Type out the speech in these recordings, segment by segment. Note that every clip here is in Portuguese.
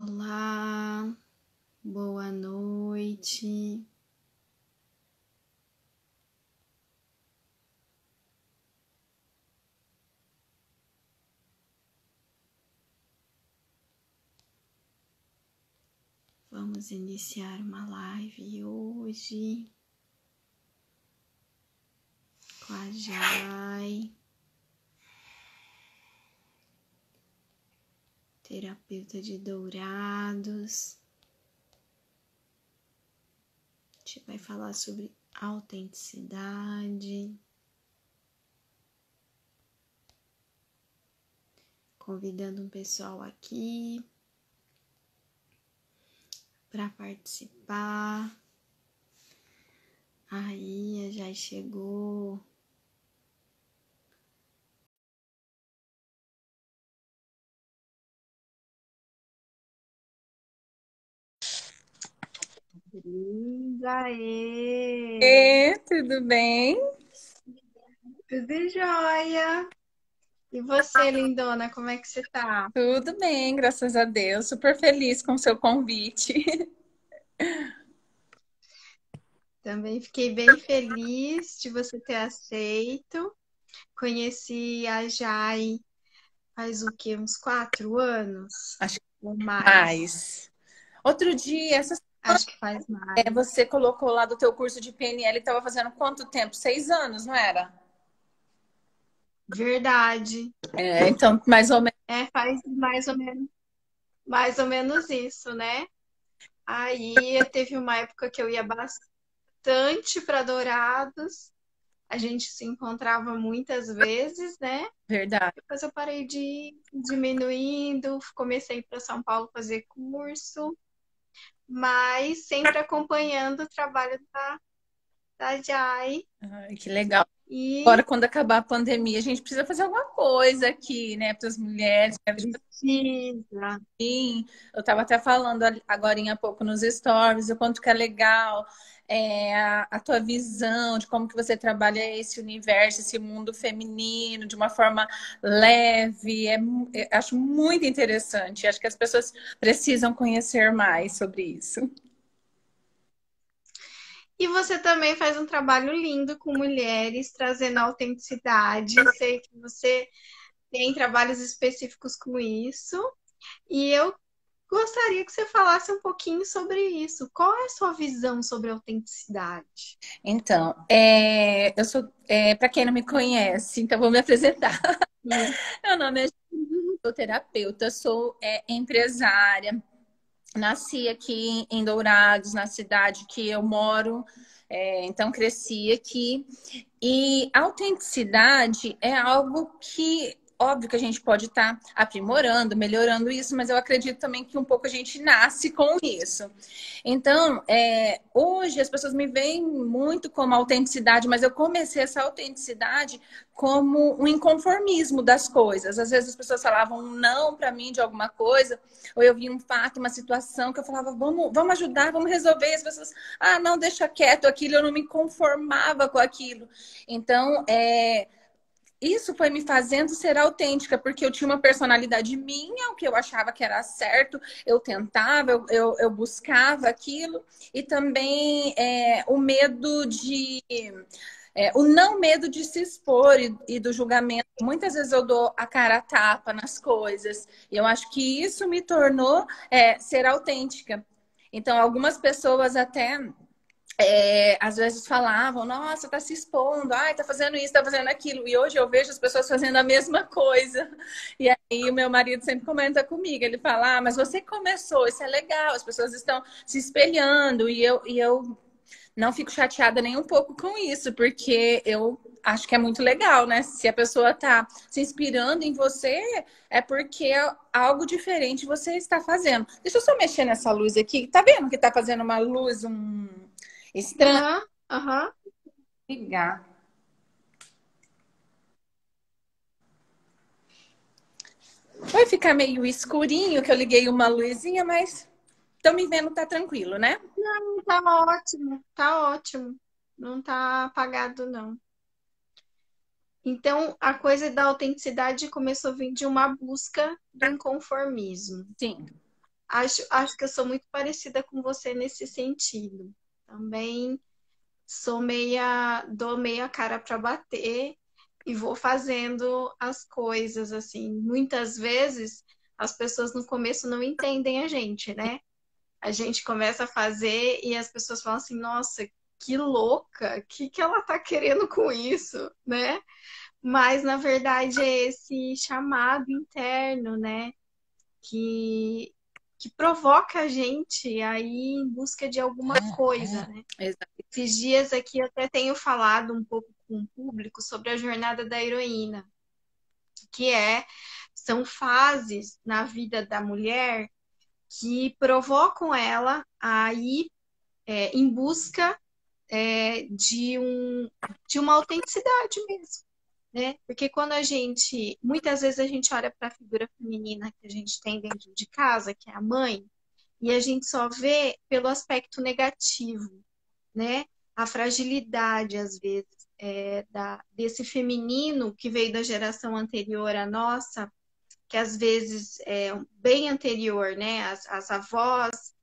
Olá, boa noite. Vamos iniciar uma live hoje com a Jai, terapeuta de Dourados. A gente vai falar sobre autenticidade. Convidando um pessoal aqui para participar. Aí, a Jai chegou. Linda, Tudo bem? tudo jóia? E você, lindona, como é que você tá? Tudo bem, graças a Deus. Super feliz com o seu convite. Também fiquei bem feliz de você ter aceito. Conheci a Jai faz o quê? Uns 4 anos? Acho que Ou mais? mais. Outro dia, Acho que faz mais. você colocou lá do teu curso de PNL, estava fazendo quanto tempo? 6 anos, não era? Verdade. Então, mais ou menos. Faz mais ou menos isso, né? Aí teve uma época que eu ia bastante para Dourados. A gente se encontrava muitas vezes, né? Verdade. Depois eu parei de ir diminuindo, comecei para São Paulo fazer curso, mas sempre acompanhando o trabalho da Jai. Ai, que legal. Agora, E quando acabar a pandemia, a gente precisa fazer alguma coisa aqui, né, para as mulheres. precisa. Sim, eu estava até falando agora há pouco nos stories, o quanto que é legal a tua visão de como que você trabalha esse universo, esse mundo feminino de uma forma leve. Acho muito interessante. Acho que as pessoas precisam conhecer mais sobre isso. E você também faz um trabalho lindo com mulheres, trazendo autenticidade. Sei que você tem trabalhos específicos com isso. E eu gostaria que você falasse um pouquinho sobre isso. Qual é a sua visão sobre autenticidade? Então, eu sou, para quem não me conhece, então vou me apresentar. Hum. Meu nome é sou terapeuta, sou empresária. Nasci aqui em Dourados, na cidade que eu moro, então cresci aqui. E autenticidade é algo que, óbvio que a gente pode estar aprimorando, melhorando isso, mas eu acredito também que um pouco a gente nasce com isso. Então, hoje as pessoas me veem muito como autenticidade, mas eu comecei essa autenticidade como um inconformismo das coisas. Às vezes as pessoas falavam um não para mim de alguma coisa, ou eu vi um fato, uma situação que eu falava, vamos ajudar, vamos resolver. E as pessoas, não, deixa quieto aquilo, eu não me conformava com aquilo. Então, isso foi me fazendo ser autêntica, porque eu tinha uma personalidade minha, o que eu achava que era certo, eu tentava, eu buscava aquilo, e também o medo de. O não medo de se expor e do julgamento. Muitas vezes eu dou a cara a tapa nas coisas, e eu acho que isso me tornou ser autêntica. Então, algumas pessoas até às vezes falavam, nossa, tá se expondo, ai, tá fazendo isso, tá fazendo aquilo. E hoje eu vejo as pessoas fazendo a mesma coisa. E aí o meu marido sempre comenta comigo, ele fala, mas você começou, isso é legal, as pessoas estão se espelhando. E eu não fico chateada nem um pouco com isso, porque eu acho que é muito legal, né? Se a pessoa tá se inspirando em você, é porque algo diferente você está fazendo. Deixa eu só mexer nessa luz aqui. Tá vendo que tá fazendo uma luz, estranho? Aham, aham. Ligar. Vai ficar meio escurinho que eu liguei uma luzinha, mas estão me vendo, tá tranquilo, né? Tá ótimo, tá ótimo. Não tá apagado, não. Então, a coisa da autenticidade começou a vir de uma busca do inconformismo. Sim. Acho que eu sou muito parecida com você nesse sentido. Também dou meia cara para bater e vou fazendo as coisas assim. Muitas vezes as pessoas no começo não entendem a gente, né? A gente começa a fazer e as pessoas falam assim: nossa, que louca, o que ela tá querendo com isso, né? Mas na verdade é esse chamado interno, né? Que, que provoca a gente aí em busca de alguma coisa, né? Exato. Esses dias aqui eu até tenho falado um pouco com o público sobre a jornada da heroína, que são fases na vida da mulher que provocam ela a ir em busca de uma autenticidade mesmo, né? Porque muitas vezes a gente olha para a figura feminina que a gente tem dentro de casa, que é a mãe, e a gente só vê pelo aspecto negativo, né? A fragilidade, às vezes, desse feminino que veio da geração anterior à nossa, que às vezes é bem anterior, né? As avós,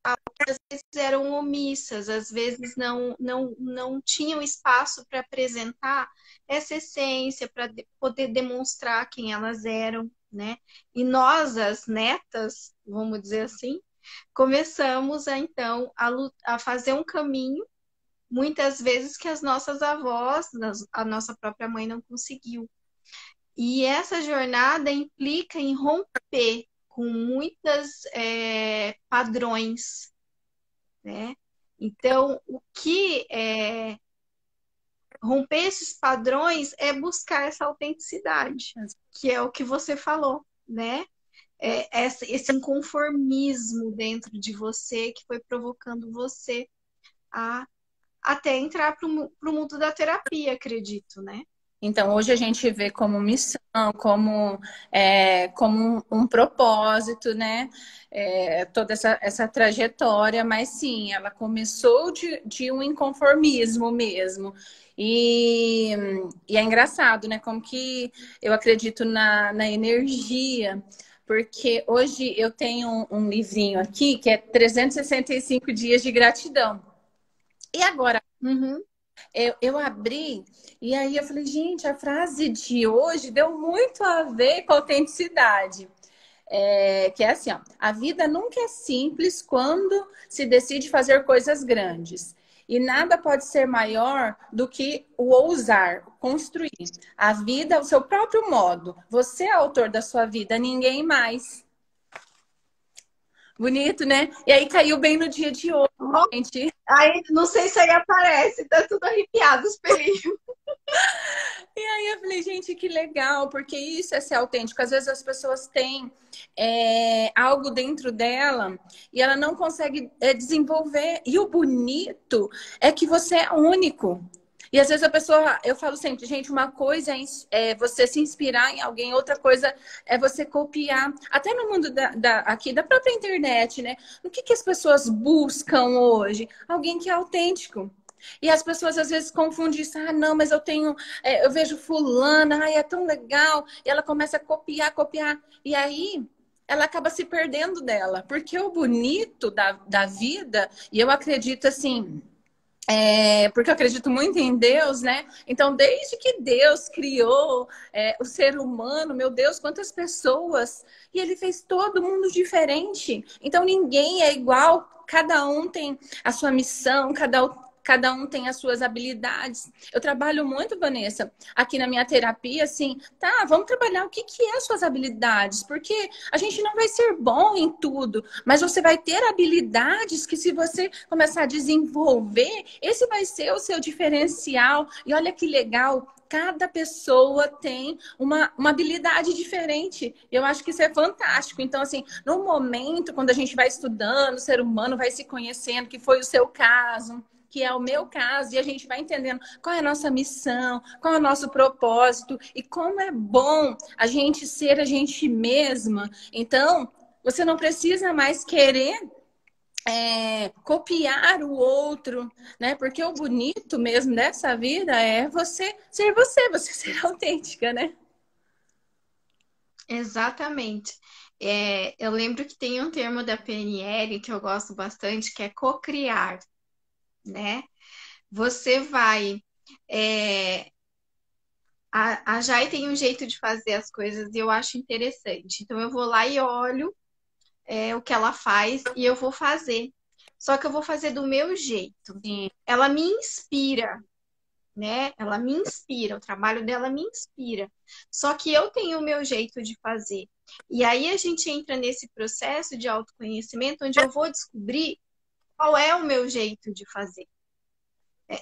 às vezes eram omissas, às vezes não tinham espaço para apresentar essa essência, para poder demonstrar quem elas eram, né? E nós, as netas, vamos dizer assim, começamos então a fazer um caminho, muitas vezes que as nossas avós, a nossa própria mãe não conseguiu. E essa jornada implica em romper com muitas padrões, né? Então, romper esses padrões é buscar essa autenticidade, que é o que você falou, né? Esse inconformismo dentro de você que foi provocando você a até entrar para o mundo da terapia, acredito, né? Então, hoje a gente vê como missão, como um propósito, né? Toda essa trajetória, mas sim, ela começou de um inconformismo mesmo. E, e é engraçado, né? Como que eu acredito na energia, porque hoje eu tenho um livrinho aqui que é 365 dias de gratidão. E agora, Uhum. eu abri e aí eu falei, gente, a frase de hoje deu muito a ver com a autenticidade. Que é assim, ó, a vida nunca é simples quando se decide fazer coisas grandes. E nada pode ser maior do que o ousar, construir. A vida é o seu próprio modo. Você é autor da sua vida, ninguém mais. Bonito, né? E aí caiu bem no dia de hoje, gente. Aí, não sei se aí aparece, tá tudo arrepiado os pelinhos. E aí eu falei, gente, que legal, porque isso é ser autêntico. Às vezes as pessoas têm algo dentro dela e ela não consegue desenvolver. E o bonito é que você é único. E às vezes a pessoa, eu falo sempre, gente, uma coisa é você se inspirar em alguém, outra coisa é você copiar. Até no mundo aqui da própria internet, né? O que as pessoas buscam hoje? Alguém que é autêntico. E as pessoas às vezes confundem isso. Ah, não, mas eu vejo fulana, ai, é tão legal. E ela começa a copiar, copiar. E aí ela acaba se perdendo dela. Porque o bonito da vida, e eu acredito assim. Porque eu acredito muito em Deus, né? Então, desde que Deus criou o ser humano, meu Deus, quantas pessoas! E ele fez todo mundo diferente. Então, ninguém é igual. Cada um tem a sua missão, cada um tem as suas habilidades. Eu trabalho muito, Vanessa, aqui na minha terapia, assim, tá, vamos trabalhar o que é as suas habilidades, porque a gente não vai ser bom em tudo, mas você vai ter habilidades que se você começar a desenvolver, esse vai ser o seu diferencial. E olha que legal, cada pessoa tem uma habilidade diferente. Eu acho que isso é fantástico. Então, assim, no momento, quando a gente vai estudando, o ser humano vai se conhecendo, que foi o seu caso, que é o meu caso, e a gente vai entendendo qual é a nossa missão, qual é o nosso propósito, e como é bom a gente ser a gente mesma. Então, você não precisa mais querer copiar o outro, né? Porque o bonito mesmo dessa vida é você ser autêntica, né? Exatamente. Eu lembro que tem um termo da PNL que eu gosto bastante, que é cocriar, né? Você vai. é, a Jai tem um jeito de fazer as coisas e eu acho interessante. Então eu vou lá e olho o que ela faz e eu vou fazer. Só que eu vou fazer do meu jeito. Sim, Ela me inspira, né? Ela me inspira, o trabalho dela me inspira. Só que eu tenho o meu jeito de fazer. E aí a gente entra nesse processo de autoconhecimento onde eu vou descobrir qual é o meu jeito de fazer.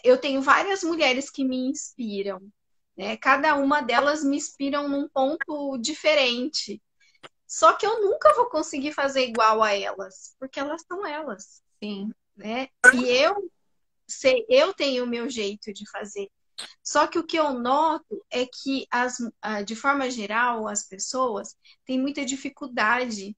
Eu tenho várias mulheres que me inspiram, né? Cada uma delas me inspiram num ponto diferente. Só que eu nunca vou conseguir fazer igual a elas, porque elas são elas, sim. né? E eu sei, eu tenho o meu jeito de fazer. Só que o que eu noto é que, de forma geral, as pessoas têm muita dificuldade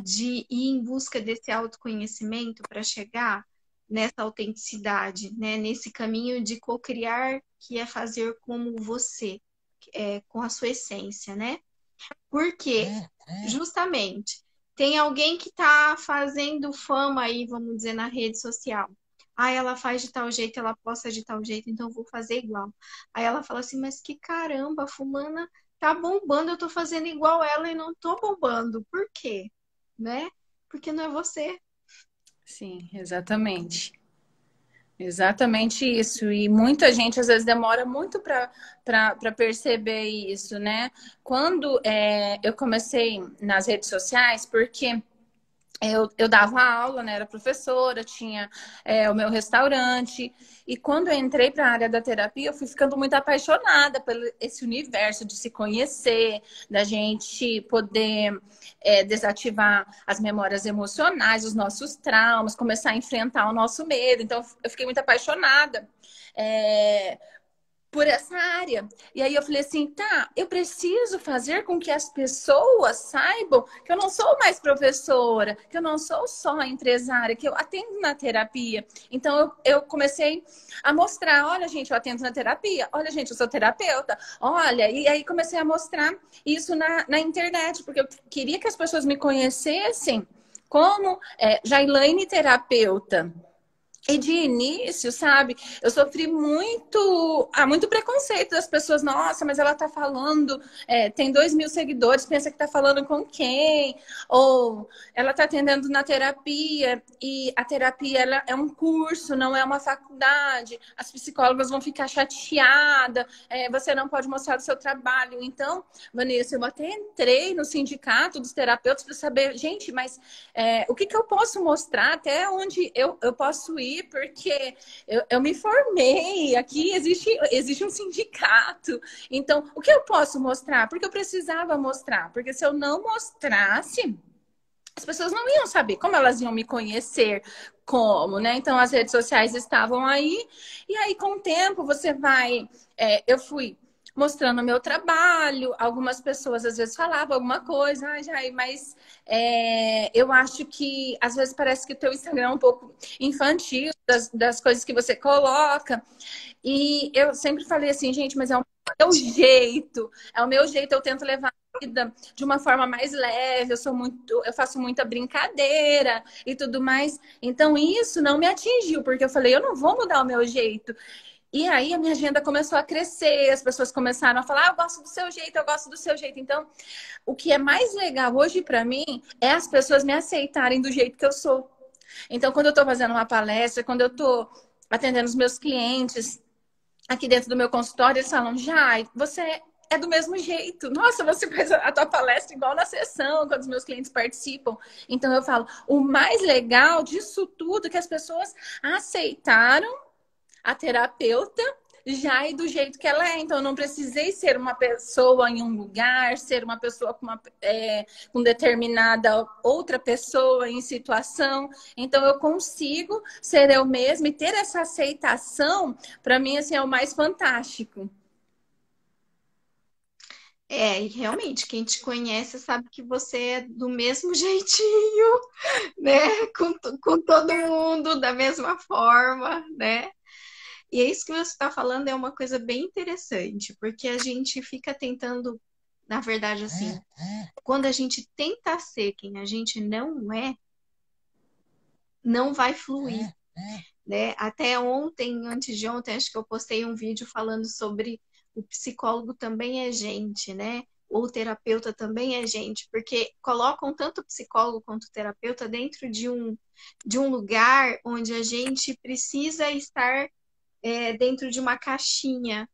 de ir em busca desse autoconhecimento para chegar nessa autenticidade, né? Nesse caminho de cocriar, que é fazer como você, com a sua essência, né? Porque, justamente, tem alguém que está fazendo fama aí, vamos dizer, na rede social. Ah, ela faz de tal jeito, ela posta de tal jeito, então eu vou fazer igual. Aí ela fala assim, mas que caramba, fulana tá bombando, eu tô fazendo igual ela e não tô bombando. Por quê? Né? Porque não é você. Sim, exatamente. Exatamente isso. E muita gente às vezes demora muito para perceber isso, né? Quando eu comecei nas redes sociais, porque eu dava aula, né? Era professora, tinha o meu restaurante. E quando eu entrei para a área da terapia, eu fui ficando muito apaixonada por esse universo de se conhecer, da gente poder desativar as memórias emocionais, os nossos traumas, começar a enfrentar o nosso medo. Então, eu fiquei muito apaixonada. É, por essa área. E aí eu falei assim, tá, eu preciso fazer com que as pessoas saibam que eu não sou mais professora, que eu não sou só empresária, que eu atendo na terapia. Então eu comecei a mostrar, olha, gente, eu atendo na terapia, olha, gente, eu sou terapeuta, olha, e aí comecei a mostrar isso na internet, porque eu queria que as pessoas me conhecessem como Jailane terapeuta. E de início, sabe, eu sofri muito preconceito das pessoas. Nossa, mas ela tá falando, tem 2.000 seguidores, pensa que tá falando com quem? Ou ela tá atendendo na terapia, e a terapia ela é um curso, não é uma faculdade. As psicólogas vão ficar chateadas, você não pode mostrar o seu trabalho. Então, Vanessa, eu até entrei no sindicato dos terapeutas para saber, gente, mas o que eu posso mostrar, até onde eu posso ir, porque eu me formei, aqui existe um sindicato. Então, o que eu posso mostrar? Porque eu precisava mostrar, porque se eu não mostrasse, as pessoas não iam saber como elas iam me conhecer, como, né? Então, as redes sociais estavam aí, e aí, com o tempo, você vai. Eu fui mostrando o meu trabalho, algumas pessoas às vezes falavam alguma coisa, ah, Jai, mas eu acho que às vezes parece que o teu Instagram é um pouco infantil das coisas que você coloca. E eu sempre falei assim, gente, mas é o meu jeito, eu tento levar a vida de uma forma mais leve, eu faço muita brincadeira e tudo mais. Então isso não me atingiu, porque eu falei, eu não vou mudar o meu jeito. E aí a minha agenda começou a crescer, as pessoas começaram a falar, ah, eu gosto do seu jeito, eu gosto do seu jeito. Então, o que é mais legal hoje para mim é as pessoas me aceitarem do jeito que eu sou. Então, quando eu estou fazendo uma palestra, quando eu estou atendendo os meus clientes aqui dentro do meu consultório, eles falam, Jai, você é do mesmo jeito. Nossa, você faz a tua palestra igual na sessão, quando os meus clientes participam. Então, eu falo, o mais legal disso tudo é que as pessoas aceitaram a terapeuta já é do jeito que ela é. Então, eu não precisei ser uma pessoa em um lugar, ser uma pessoa com determinada outra pessoa em situação. Então, eu consigo ser eu mesma e ter essa aceitação, para mim, assim, é o mais fantástico. E realmente, quem te conhece sabe que você é do mesmo jeitinho, né? Com todo mundo, da mesma forma, né? E é isso que você está falando é uma coisa bem interessante, porque a gente fica tentando, na verdade, assim, quando a gente tenta ser quem a gente não é, não vai fluir, né? Até ontem, antes de ontem, acho que eu postei um vídeo falando sobre o psicólogo também é gente, né? Ou o terapeuta também é gente, porque colocam tanto o psicólogo quanto o terapeuta dentro de um lugar onde a gente precisa estar dentro de uma caixinha,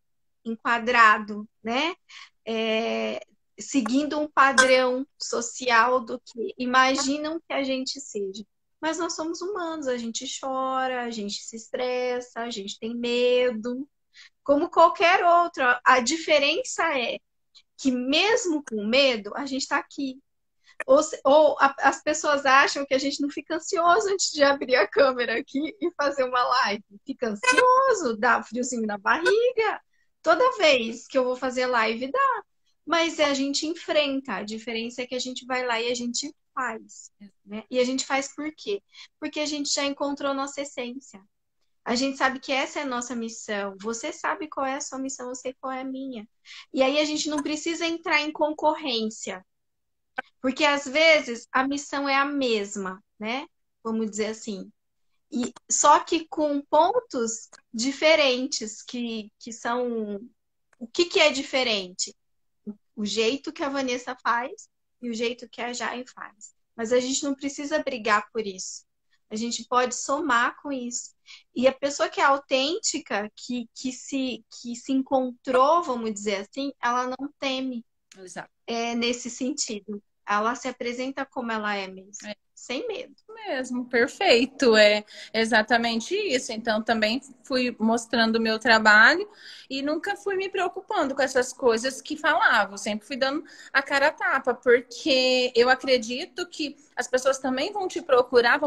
enquadrado, né? É, seguindo um padrão social do que imaginam que a gente seja. Mas nós somos humanos, a gente chora, a gente se estressa, a gente tem medo, como qualquer outro. A diferença é que mesmo com medo, a gente está aqui. As pessoas acham que a gente não fica ansioso antes de abrir a câmera aqui e fazer uma live. Fica ansioso, dá um friozinho na barriga. Toda vez que eu vou fazer live, dá. Mas a gente enfrenta. A diferença é que a gente vai lá e a gente faz. Né? E a gente faz por quê? Porque a gente já encontrou nossa essência. A gente sabe que essa é a nossa missão. Você sabe qual é a sua missão, eu sei qual é a minha. E aí a gente não precisa entrar em concorrência. Porque às vezes a missão é a mesma, né? Vamos dizer assim. E só que com pontos diferentes, que são. O que é diferente? O jeito que a Vanessa faz e o jeito que a Jai faz. Mas a gente não precisa brigar por isso. A gente pode somar com isso. E a pessoa que é autêntica, que se encontrou, vamos dizer assim, ela não teme Exato. nesse sentido. Ela se apresenta como ela é mesmo, sem medo. Mesmo, perfeito, é exatamente isso. Então, também fui mostrando o meu trabalho e nunca fui me preocupando com essas coisas que falavam, sempre fui dando a cara a tapa, porque eu acredito que as pessoas também vão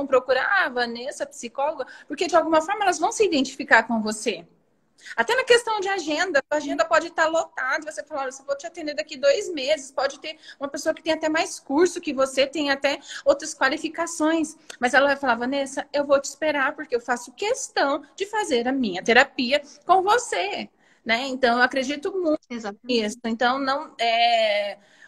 procurar a Vanessa, psicóloga, porque de alguma forma elas vão se identificar com você. Até na questão de agenda, a agenda pode estar lotada, você falar, eu vou te atender daqui 2 meses, pode ter uma pessoa que tem até mais curso que você, tem até outras qualificações, mas ela vai falar, Vanessa, eu vou te esperar porque eu faço questão de fazer a minha terapia com você, né? Então, eu acredito muito Exatamente. nisso. Então, não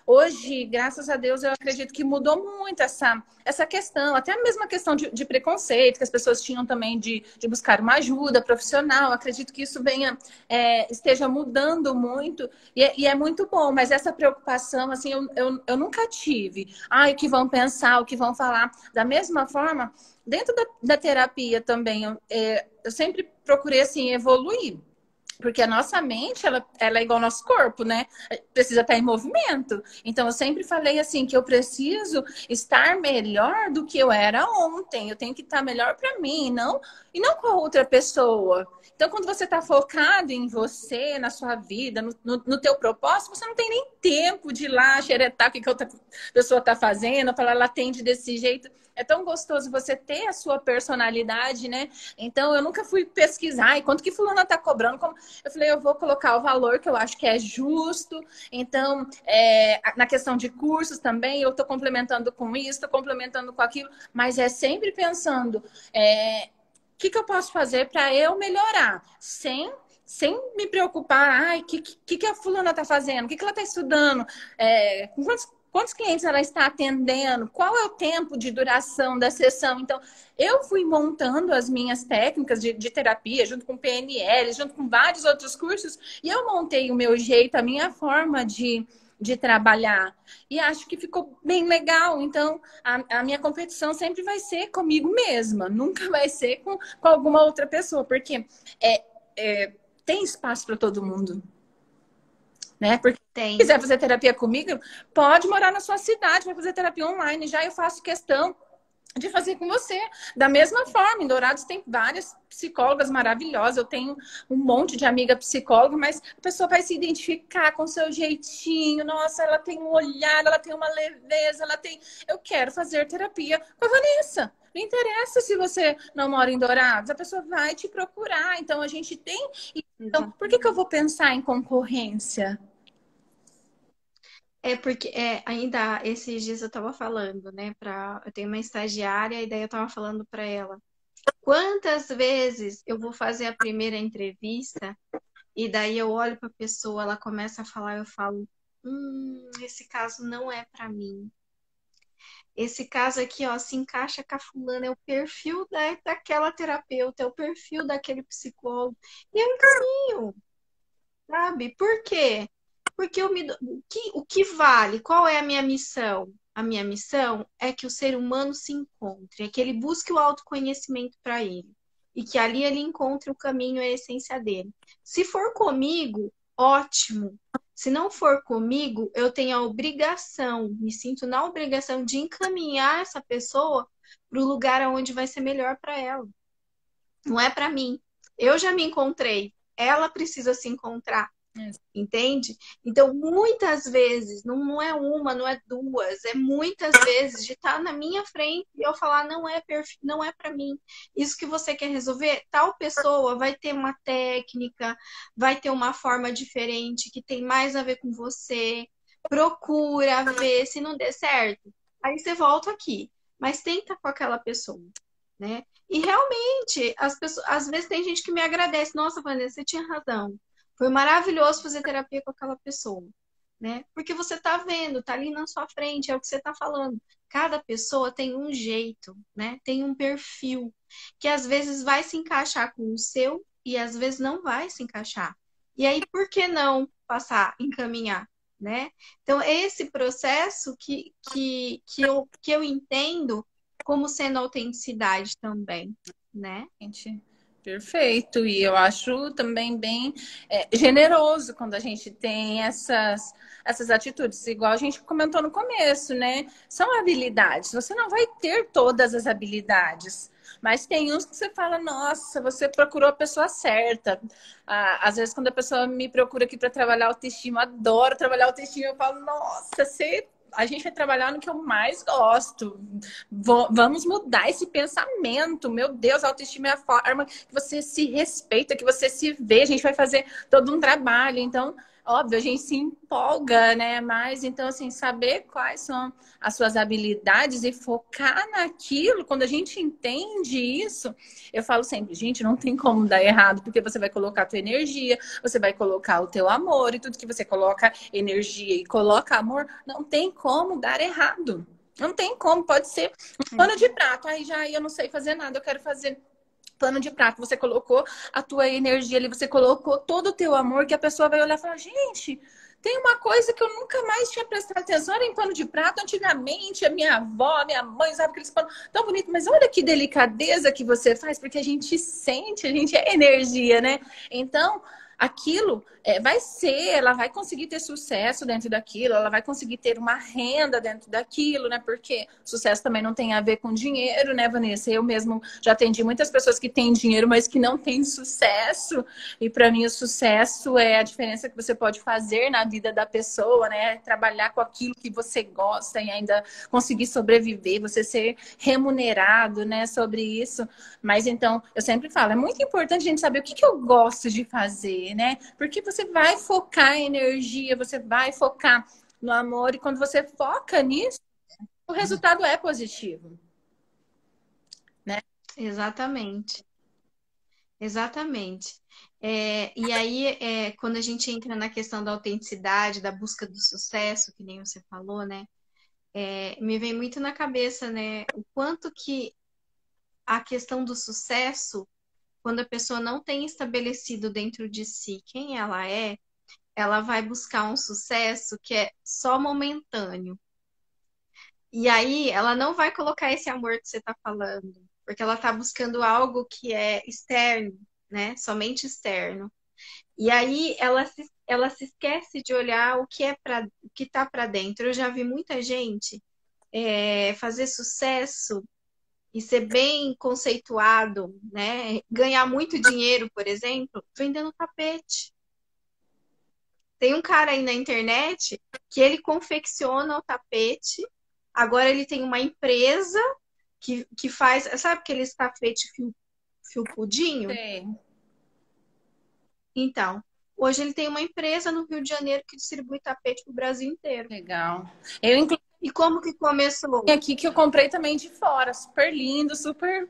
hoje, graças a Deus, eu acredito que mudou muito essa questão, até a mesma questão de preconceito que as pessoas tinham também de buscar uma ajuda profissional. Acredito que isso esteja mudando muito e é muito bom, mas essa preocupação, assim, eu nunca tive. Ai, o que vão pensar, o que vão falar. Da mesma forma, dentro da terapia também, eu sempre procurei, assim, evoluir. Porque a nossa mente, ela é igual ao nosso corpo, né? Precisa estar em movimento. Então, eu sempre falei assim, que eu preciso estar melhor do que eu era ontem. Eu tenho que estar melhor para mim, e não com a outra pessoa. Então, quando você está focado em você, na sua vida, no teu propósito, você não tem nem tempo de ir lá xeretar o que a outra pessoa está fazendo, falar, ela atende desse jeito. É tão gostoso você ter a sua personalidade, né? Então, eu nunca fui pesquisar, e quanto que fulana tá cobrando? Eu falei, eu vou colocar o valor que eu acho que é justo. Então, na questão de cursos também, eu estou complementando com isso, estou complementando com aquilo, mas é sempre pensando, o que eu posso fazer para eu melhorar, sem me preocupar, ai, o que a fulana está fazendo, o que ela está estudando, com quantos clientes ela está atendendo, qual é o tempo de duração da sessão. Então, eu fui montando as minhas técnicas de terapia, junto com PNL, junto com vários outros cursos, e eu montei o meu jeito, a minha forma de trabalhar. E acho que ficou bem legal. Então, a minha competição sempre vai ser comigo mesma, nunca vai ser com alguma outra pessoa, porque tem espaço para todo mundo. Né? Porque se quiser fazer terapia comigo, pode morar na sua cidade, vai fazer terapia online. Já eu faço questão de fazer com você. Da mesma forma, em Dourados tem várias psicólogas maravilhosas. Eu tenho um monte de amiga psicóloga, mas a pessoa vai se identificar com o seu jeitinho. Nossa, ela tem um olhar, ela tem uma leveza, ela tem. Eu quero fazer terapia com a Vanessa. Não interessa se você não mora em Dourados, a pessoa vai te procurar. Então a gente tem. Então, por que eu vou pensar em concorrência? Porque ainda esses dias eu tava falando, né, eu tenho uma estagiária e daí eu tava falando para ela, quantas vezes eu vou fazer a primeira entrevista e daí eu olho para a pessoa, ela começa a falar, eu falo, esse caso não é para mim. Esse caso aqui, ó, se encaixa com a fulana, é o perfil daquela terapeuta, é o perfil daquele psicólogo. E eu encaminho, sabe? Por quê? Porque o que vale? Qual é a minha missão? A minha missão é que o ser humano se encontre, é que ele busque o autoconhecimento para ele. E que ali ele encontre o caminho, a essência dele. Se for comigo, ótimo. Se não for comigo, eu tenho a obrigação, me sinto na obrigação de encaminhar essa pessoa para o lugar onde vai ser melhor para ela. Não é para mim. Eu já me encontrei. Ela precisa se encontrar. Entende? Então, muitas vezes, não é uma, não é duas, é muitas vezes de estar na minha frente e eu falar, não é perfil, não é para mim. Isso que você quer resolver, tal pessoa vai ter uma técnica, vai ter uma forma diferente que tem mais a ver com você. Procura ver, se não der certo, aí você volta aqui, mas tenta com aquela pessoa, né? E realmente, as pessoas, às vezes tem gente que me agradece, nossa, Vanessa, você tinha razão. Foi maravilhoso fazer terapia com aquela pessoa, né? Porque você tá vendo, tá ali na sua frente, é o que você tá falando. Cada pessoa tem um jeito, né? Tem um perfil que às vezes vai se encaixar com o seu e às vezes não vai se encaixar. E aí, por que não passar, encaminhar, né? Então, esse processo que eu entendo como sendo autenticidade também, né? Gente, perfeito. E eu acho também bem generoso quando a gente tem essas atitudes. Igual a gente comentou no começo, né? São habilidades. Você não vai ter todas as habilidades. Mas tem uns que você fala, nossa, você procurou a pessoa certa. Às vezes, quando a pessoa me procura aqui para trabalhar autoestima, adoro trabalhar autoestima, eu falo, nossa, a gente vai trabalhar no que eu mais gosto. Vamos mudar esse pensamento. Meu Deus, a autoestima é a forma que você se respeita, que você se vê. A gente vai fazer todo um trabalho. Então, óbvio, a gente se empolga, né? Mas, então, assim, saber quais são as suas habilidades e focar naquilo, quando a gente entende isso, eu falo sempre, gente, não tem como dar errado, porque você vai colocar a tua energia, você vai colocar o teu amor, e tudo que você coloca energia e coloca amor, não tem como dar errado. Não tem como, pode ser um pano de prato. Aí já eu não sei fazer nada, eu quero fazer pano de prato. Você colocou a tua energia ali, você colocou todo o teu amor, que a pessoa vai olhar e falar, gente, tem uma coisa que eu nunca mais tinha prestado atenção, era em pano de prato. Antigamente, a minha avó, a minha mãe usava aqueles panos tão bonitos, mas olha que delicadeza que você faz, porque a gente sente, a gente é energia, né? Então, aquilo ela vai conseguir ter sucesso dentro daquilo, ela vai conseguir ter uma renda dentro daquilo, né? Porque sucesso também não tem a ver com dinheiro, né, Vanessa? Eu mesmo já atendi muitas pessoas que têm dinheiro, mas que não têm sucesso. E para mim o sucesso é a diferença que você pode fazer na vida da pessoa, né? Trabalhar com aquilo que você gosta e ainda conseguir sobreviver, você ser remunerado, né, sobre isso. Mas então, eu sempre falo, é muito importante a gente saber o que eu gosto de fazer, né? Porque você vai focar em energia, você vai focar no amor, e quando você foca nisso, o resultado é positivo, né? Exatamente. Exatamente. E aí, quando a gente entra na questão da autenticidade, da busca do sucesso, que nem você falou, né? Me vem muito na cabeça, né? O quanto que a questão do sucesso, quando a pessoa não tem estabelecido dentro de si quem ela vai buscar um sucesso que é só momentâneo. E aí, ela não vai colocar esse amor que você está falando, porque ela está buscando algo que é externo, né? Somente externo. E aí ela se esquece de olhar o que é para o que está para dentro. Eu já vi muita gente fazer sucesso e ser bem conceituado, né? Ganhar muito dinheiro, por exemplo, vendendo tapete. Tem um cara aí na internet que ele confecciona o tapete. Agora ele tem uma empresa que faz, sabe aqueles tapetes fio pudinho? Sim. Então, hoje ele tem uma empresa no Rio de Janeiro que distribui tapete para o Brasil inteiro. Legal. Eu, inclusive, E como que começou? aqui que eu comprei também de fora, super lindo, super.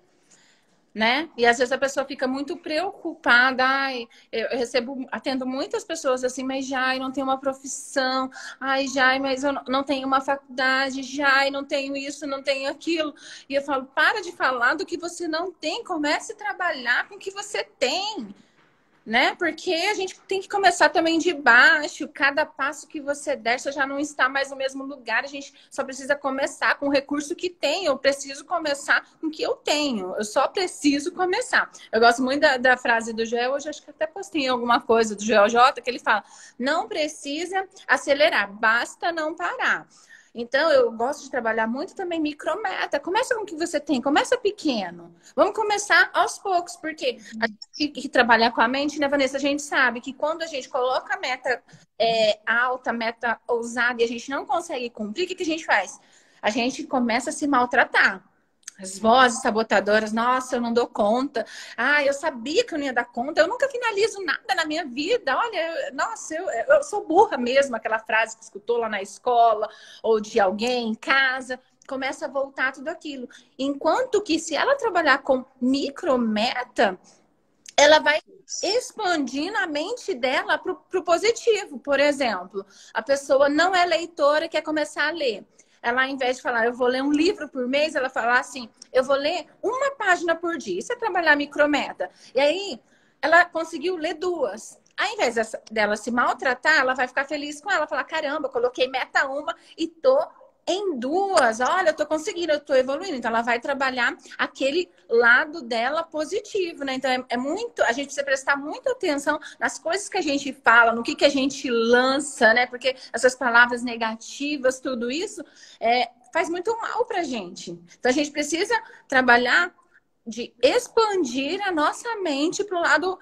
né? E às vezes a pessoa fica muito preocupada. Ai, eu recebo, atendo muitas pessoas assim, mas já não tenho uma profissão, ai, já, mas eu não tenho uma faculdade, já não tenho isso, não tenho aquilo. E eu falo, para de falar do que você não tem, comece a trabalhar com o que você tem. Né? Porque a gente tem que começar também de baixo. Cada passo que você der, você já não está mais no mesmo lugar. A gente só precisa começar com o recurso que tem. Eu preciso começar com o que eu tenho. Eu só preciso começar. Eu gosto muito da frase do Joel. Hoje acho que até postei alguma coisa do Joel J, que ele fala: não precisa acelerar, basta não parar. Então, eu gosto de trabalhar muito também micrometa. Começa com o que você tem, começa pequeno. Vamos começar aos poucos, porque a gente que trabalhar com a mente, né, Vanessa? A gente sabe que quando a gente coloca a meta alta, meta ousada, e a gente não consegue cumprir, o que a gente faz? A gente começa a se maltratar. As vozes sabotadoras, nossa, eu não dou conta. Ah, eu sabia que eu não ia dar conta. Eu nunca finalizo nada na minha vida. Olha, nossa, eu sou burra mesmo. Aquela frase que escutou lá na escola ou de alguém em casa. Começa a voltar tudo aquilo. Enquanto que se ela trabalhar com micrometa, ela vai expandindo a mente dela para o positivo. Por exemplo, a pessoa não é leitora e quer começar a ler. Ela, ao invés de falar, eu vou ler um livro por mês, ela fala assim, eu vou ler uma página por dia. Isso é trabalhar micrometa. E aí, ela conseguiu ler duas. Ao invés dela se maltratar, ela vai ficar feliz com ela. Falar, caramba, coloquei meta uma e tô em duas. Olha, eu tô conseguindo, eu tô evoluindo. Então, ela vai trabalhar aquele lado dela positivo, né? Então, é muito... A gente precisa prestar muita atenção nas coisas que a gente fala, no que a gente lança, né? Porque essas palavras negativas, tudo isso, faz muito mal pra gente. Então, a gente precisa trabalhar de expandir a nossa mente para o lado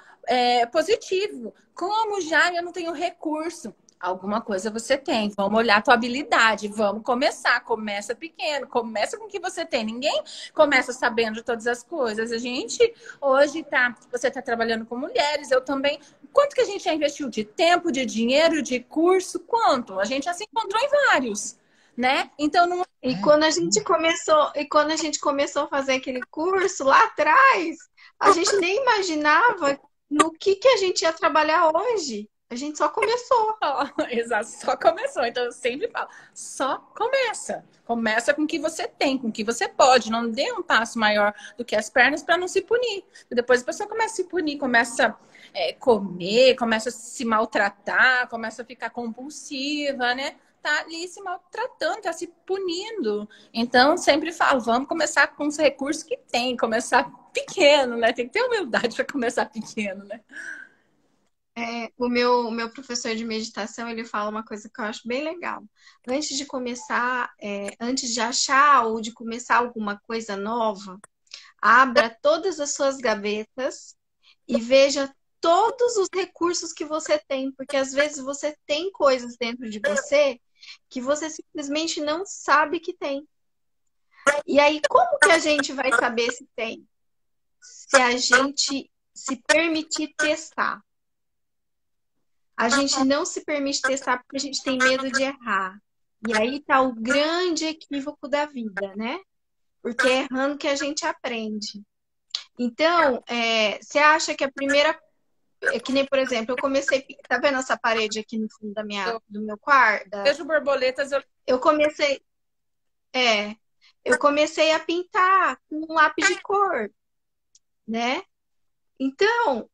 positivo. Como já eu não tenho recurso, alguma coisa você tem. Vamos olhar a tua habilidade. Vamos começar. Começa pequeno. Começa com o que você tem. Ninguém começa sabendo de todas as coisas. A gente hoje você tá trabalhando com mulheres. Eu também. Quanto que a gente já investiu de tempo, de dinheiro, de curso? Quanto? A gente já se encontrou em vários, né? Então não. E quando a gente começou a fazer aquele curso lá atrás, a gente nem imaginava no que a gente ia trabalhar hoje. A gente só começou. Exato, só começou. Então eu sempre falo, só começa. Começa com o que você tem, com o que você pode. Não dê um passo maior do que as pernas para não se punir. E depois a pessoa começa a se punir, começa a comer, começa a se maltratar, começa a ficar compulsiva, né? Tá ali se maltratando, tá se punindo. Então, sempre falo, vamos começar com os recursos que tem, começar pequeno, né? Tem que ter humildade para começar pequeno, né? O meu professor de meditação, ele fala uma coisa que eu acho bem legal. Antes de começar, antes de achar ou de começar alguma coisa nova, abra todas as suas gavetas e veja todos os recursos que você tem, porque às vezes você tem coisas dentro de você que você simplesmente não sabe que tem. E aí, como que a gente vai saber se tem? Se a gente se permitir testar. A gente não se permite testar porque a gente tem medo de errar. E aí tá o grande equívoco da vida, né? Porque é errando que a gente aprende. Então, você acha que a primeira... que nem, por exemplo, eu comecei... Tá vendo essa parede aqui no fundo Eu do meu quarto? vejo borboletas, Eu comecei... eu comecei a pintar com um lápis de cor, né? Então,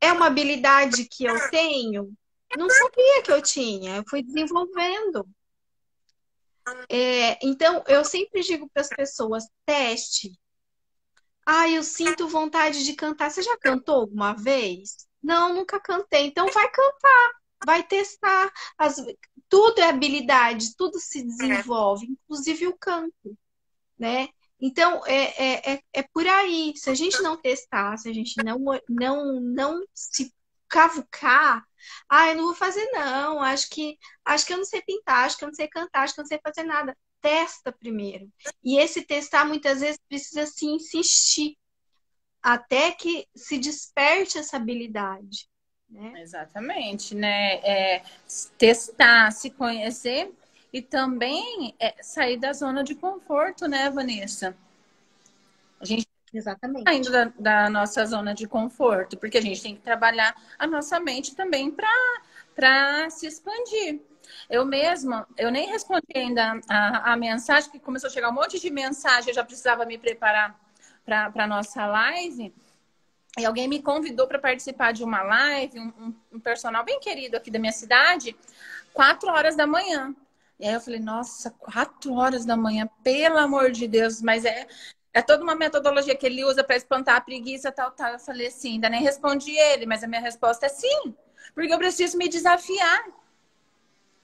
é uma habilidade que eu tenho? Não sabia que eu tinha. Eu fui desenvolvendo. Então, eu sempre digo para as pessoas, teste. Ah, eu sinto vontade de cantar. Você já cantou alguma vez? Não, nunca cantei. Então, vai cantar, vai testar. Tudo é habilidade, tudo se desenvolve, inclusive o canto, né? Então, é por aí. Se a gente não testar, se a gente não se cavucar, eu não vou fazer, não. Acho que eu não sei pintar, acho que eu não sei cantar, acho que eu não sei fazer nada. Testa primeiro. E esse testar, muitas vezes, precisa se insistir até que se desperte essa habilidade, né? exatamente, né? Testar, se conhecer e também sair da zona de conforto, né, Vanessa? A gente saindo Exatamente. da nossa zona de conforto, porque a gente tem que trabalhar a nossa mente também para se expandir. Eu mesma, eu nem respondi ainda a mensagem, que começou a chegar um monte de mensagem, eu já precisava me preparar para a nossa live. E alguém me convidou para participar de uma live, um personal bem querido aqui da minha cidade, 4 horas da manhã. E aí eu falei, nossa, 4 horas da manhã, pelo amor de Deus, mas é toda uma metodologia que ele usa para espantar a preguiça, tal, tal. Eu falei assim, ainda nem respondi ele, mas a minha resposta é sim, porque eu preciso me desafiar.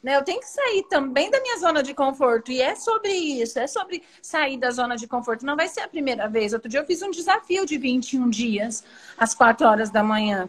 Né? Eu tenho que sair também da minha zona de conforto. E é sobre isso, é sobre sair da zona de conforto. Não vai ser a primeira vez. Outro dia eu fiz um desafio de 21 dias, às 4 horas da manhã,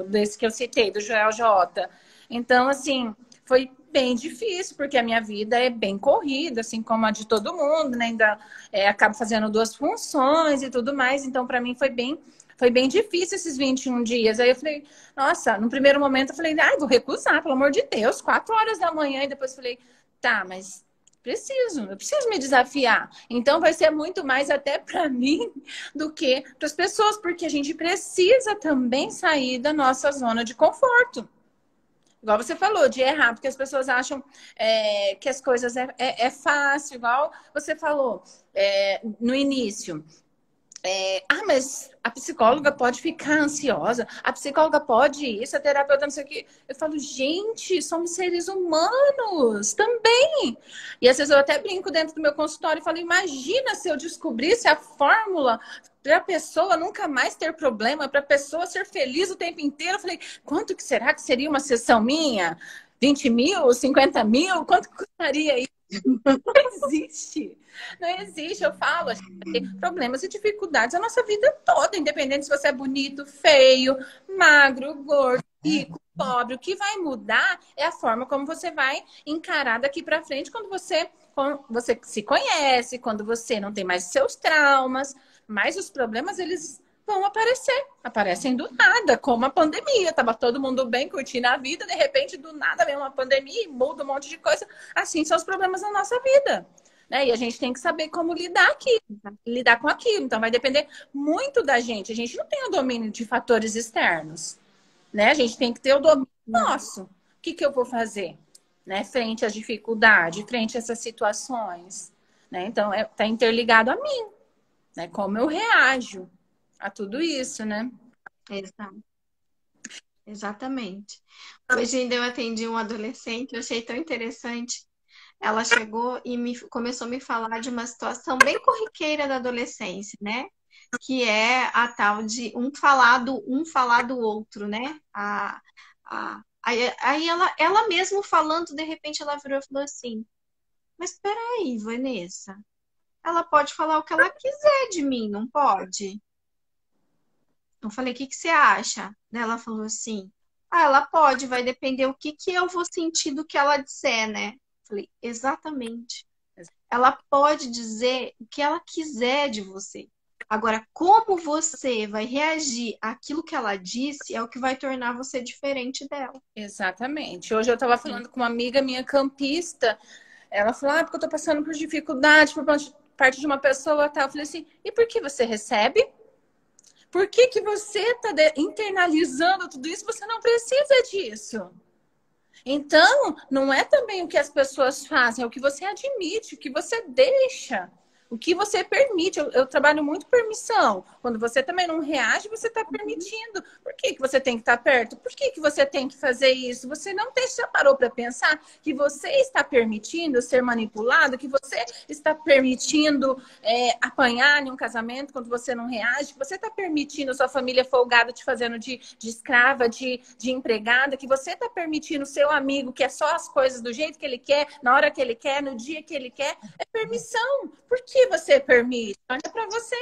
desse que eu citei, do Joel J. Então, assim, foi bem difícil, porque a minha vida é bem corrida, assim como a de todo mundo, né? Ainda acabo fazendo 2 funções e tudo mais. Então, para mim, foi bem difícil esses 21 dias. Aí eu falei, nossa, no primeiro momento eu falei, vou recusar, pelo amor de Deus, 4 horas da manhã. E depois falei, tá, mas eu preciso me desafiar. Então vai ser muito mais até para mim do que para as pessoas, porque a gente precisa também sair da nossa zona de conforto. Igual você falou, de errar, porque as pessoas acham que as coisas é fácil, igual você falou no início. Mas a psicóloga pode ficar ansiosa, a psicóloga pode isso, a terapeuta não sei o quê. Eu falo, gente, somos seres humanos também. E às vezes eu até brinco dentro do meu consultório e falo, imagina se eu descobrisse a fórmula para a pessoa nunca mais ter problema, para a pessoa ser feliz o tempo inteiro. Eu falei, quanto que será que seria uma sessão minha? 20 mil, 50 mil? Quanto custaria isso? Não existe. Não existe, eu falo, a gente vai ter problemas e dificuldades a nossa vida toda, independente se você é bonito, feio, magro, gordo, rico, pobre. O que vai mudar é a forma como você vai encarar daqui para frente quando você se conhece, quando você não tem mais seus traumas, mas os problemas eles vão aparecem do nada, como a pandemia. Tava todo mundo bem curtindo a vida, de repente do nada vem uma pandemia e muda um monte de coisa. Assim são os problemas da nossa vida. Né? E a gente tem que saber como lidar com aquilo. Então, vai depender muito da gente. A gente não tem o domínio de fatores externos, né? A gente tem que ter o domínio nosso. O que eu vou fazer, né? Frente às dificuldades, frente a essas situações, né? Então, tá interligado a mim, né? Como eu reajo a tudo isso, né? Exato. Exatamente. Hoje ainda eu atendi um adolescente, eu achei tão interessante. Ela chegou e começou a me falar de uma situação bem corriqueira da adolescência, né? Que é a tal de um falar do outro, né? Aí ela mesmo falando, de repente ela virou e falou assim: Mas peraí, Vanessa, ela pode falar o que ela quiser de mim, não pode? Eu falei: O que que você acha? Daí ela falou assim: ela pode, vai depender o que que eu vou sentir do que ela disser, né? Eu falei: Exatamente. Ela pode dizer o que ela quiser de você. Agora, como você vai reagir àquilo que ela disse é o que vai tornar você diferente dela. Exatamente. Hoje eu estava falando com uma amiga minha campista. Ela falou, porque eu tô passando por dificuldade, por parte de uma pessoa, tal. Eu falei assim, e por que você recebe? Por que que você está internalizando tudo isso? Você não precisa disso. Então, não é também o que as pessoas fazem, é o que você admite, o que você deixa, o que você permite. Eu trabalho muito permissão. Quando você também não reage, você está permitindo. Por que que você tem que estar perto? Por que que você tem que fazer isso? Você não já parou para pensar que você está permitindo ser manipulado, que você está permitindo apanhar em um casamento quando você não reage, que você está permitindo a sua família folgada te fazendo de escrava, de empregada, que você está permitindo o seu amigo que é só as coisas do jeito que ele quer, na hora que ele quer, no dia que ele quer. É permissão. Por que você permite? Olha para você.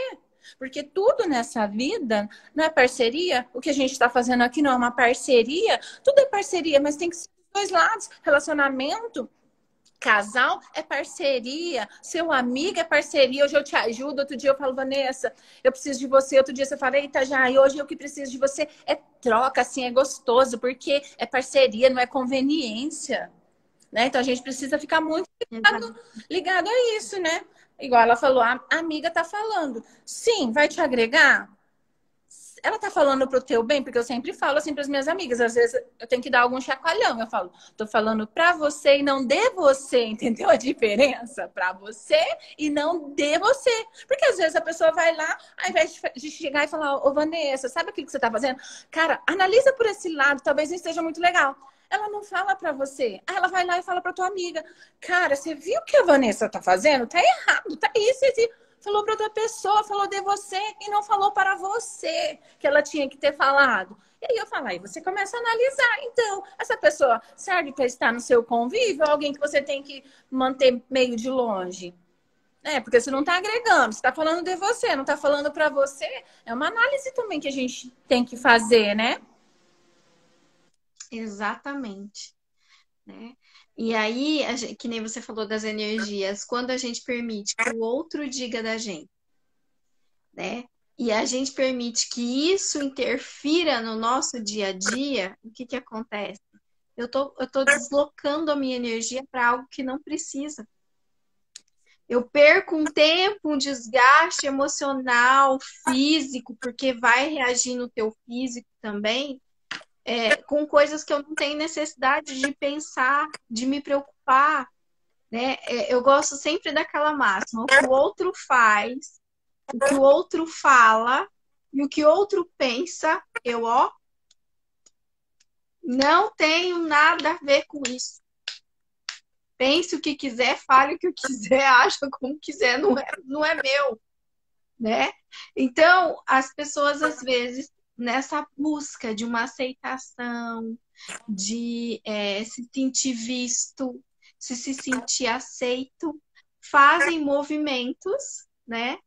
Porque tudo nessa vida não é parceria. O que a gente está fazendo aqui não é uma parceria. Tudo é parceria, mas tem que ser dos dois lados. Relacionamento, casal é parceria. Seu amigo é parceria. Hoje eu te ajudo. Outro dia eu falo, Vanessa, eu preciso de você. Outro dia você fala, eita, já. E hoje eu que preciso de você. É troca, assim, é gostoso. Porque é parceria, não é conveniência. Né? Então a gente precisa ficar muito ligado a isso, né? Igual ela falou, a amiga tá falando. Sim, vai te agregar? Ela tá falando pro teu bem, porque eu sempre falo assim para as minhas amigas, às vezes eu tenho que dar algum chacoalhão, eu falo, tô falando pra você e não de você, entendeu a diferença? Pra você e não de você. Porque às vezes a pessoa vai lá, ao invés de chegar e falar, ô Vanessa, sabe aquilo que você tá fazendo? Cara, analisa por esse lado, talvez não esteja muito legal. Ela não fala pra você. Aí ela vai lá e fala pra tua amiga, cara, você viu o que a Vanessa tá fazendo? Tá errado, tá isso, isso. Falou para outra pessoa, falou de você e não falou para você que ela tinha que ter falado. E aí eu falo, aí você começa a analisar. Então, essa pessoa serve para estar no seu convívio ou alguém que você tem que manter meio de longe? É, porque você não está agregando, você está falando de você, não está falando para você. É uma análise também que a gente tem que fazer, né? Exatamente, né? E aí, que nem você falou das energias, quando a gente permite que o outro diga da gente, né? E a gente permite que isso interfira no nosso dia a dia, o que que acontece? Eu tô deslocando a minha energia para algo que não precisa. Eu perco um tempo, um desgaste emocional, físico, porque vai reagir no teu físico também, com coisas que eu não tenho necessidade de pensar, de me preocupar, né? Eu gosto sempre daquela máxima: o que o outro faz, o que o outro fala e o que o outro pensa, ó, não tenho nada a ver com isso. Pense o que quiser, fale o que quiser, acha como quiser, não é meu, né? Então, as pessoas, às vezes, nessa busca de uma aceitação, de se sentir visto, se sentir aceito, fazem movimentos, né,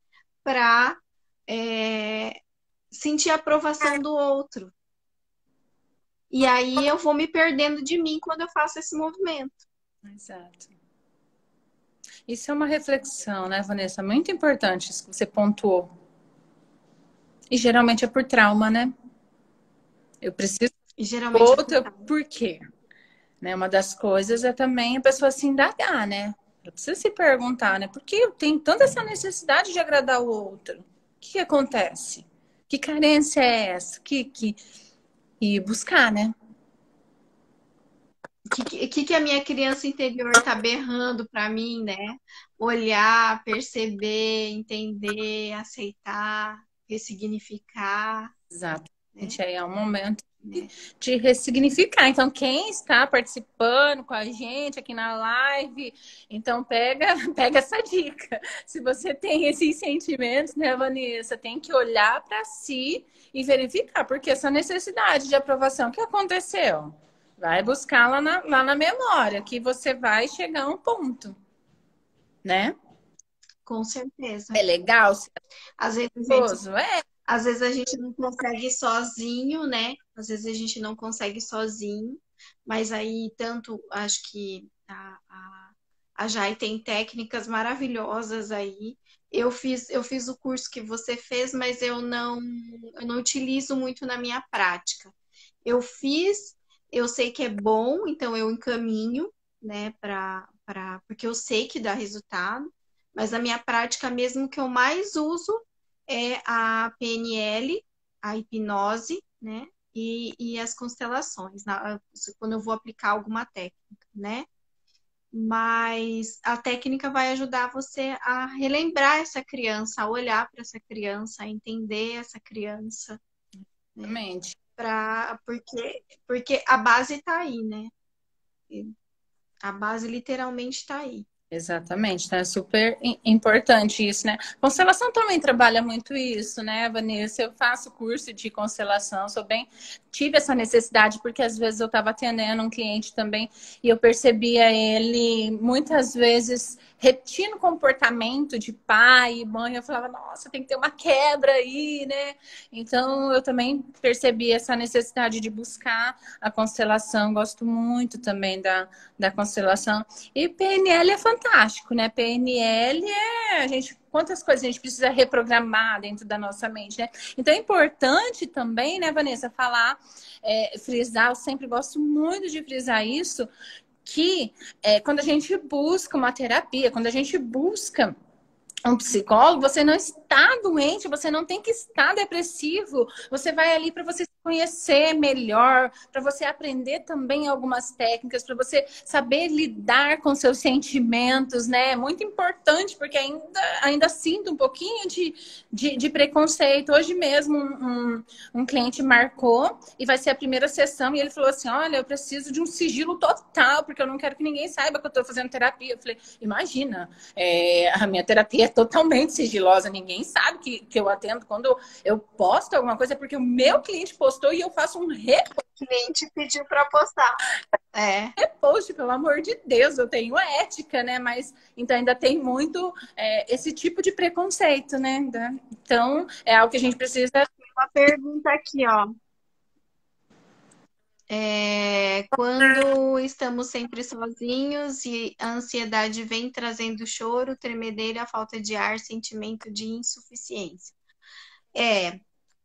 para sentir a aprovação do outro. E aí eu vou me perdendo de mim quando eu faço esse movimento. Exato. Isso é uma reflexão, né, Vanessa? Muito importante isso que você pontuou. E geralmente é por trauma, né? Eu preciso. E geralmente é por Outra, trauma. por quê? Né? Uma das coisas é também a pessoa se indagar, né? Eu preciso se perguntar, né? Por que eu tenho tanta essa necessidade de agradar o outro? O que acontece? Que carência é essa? E buscar, né? O que a minha criança interior tá berrando para mim, né? Olhar, perceber, entender, aceitar, ressignificar, né? Exatamente. Aí é um momento Né? de ressignificar. Então, quem está participando com a gente aqui na live, então pega essa dica. Se você tem esses sentimentos, né, Vanessa, tem que olhar para si e verificar, porque essa necessidade de aprovação, o que aconteceu? Vai buscar lá na memória, que você vai chegar a um ponto, né? Com certeza. É legal, Às vezes a gente, gostoso? É, às vezes a gente não consegue sozinho, né? Às vezes a gente não consegue sozinho, mas aí tanto acho que a Jai tem técnicas maravilhosas aí. Eu fiz o curso que você fez, mas eu não utilizo muito na minha prática. Eu fiz, eu sei que é bom, então eu encaminho, né, porque eu sei que dá resultado, mas na minha prática mesmo o que eu mais uso é a PNL, a hipnose, né, e as constelações, quando eu vou aplicar alguma técnica, né? Mas a técnica vai ajudar você a relembrar essa criança, a olhar para essa criança, a entender essa criança, né? exatamente. Porque a base está aí, né? A base literalmente está aí. Exatamente, né? Super importante isso, né? Constelação também trabalha muito isso, né, Vanessa? Eu faço curso de constelação, tive essa necessidade porque às vezes eu estava atendendo um cliente também e eu percebia ele muitas vezes repetindo comportamento de pai e mãe. Eu falava, nossa, tem que ter uma quebra aí, né? Então eu também percebi essa necessidade de buscar a constelação. Gosto muito também da constelação. E PNL é fantástico, né? PNL quantas coisas a gente precisa reprogramar dentro da nossa mente, né? Então é importante também, né, Vanessa, frisar, eu sempre gosto muito de frisar isso, que quando a gente busca uma terapia, quando a gente busca um psicólogo, você não está doente, você não tem que estar depressivo. Você vai ali para você se conhecer melhor, para você aprender também algumas técnicas, para você saber lidar com seus sentimentos, né? É muito importante, porque ainda sinto um pouquinho de preconceito. Hoje mesmo, um cliente marcou e vai ser a primeira sessão, e ele falou assim: Olha, eu preciso de um sigilo total, porque eu não quero que ninguém saiba que eu estou fazendo terapia. Eu falei: Imagina. A minha terapia é totalmente sigilosa, ninguém sabe que eu atendo. Quando eu posto alguma coisa, é porque o meu cliente postou e eu faço um Cliente pediu para postar. É. repost, pelo amor de Deus, eu tenho ética, né? Mas então ainda tem muito esse tipo de preconceito, né? Então é algo que a gente precisa. Uma pergunta aqui, ó. Quando estamos sempre sozinhos e a ansiedade vem trazendo choro, tremedeira, falta de ar, sentimento de insuficiência.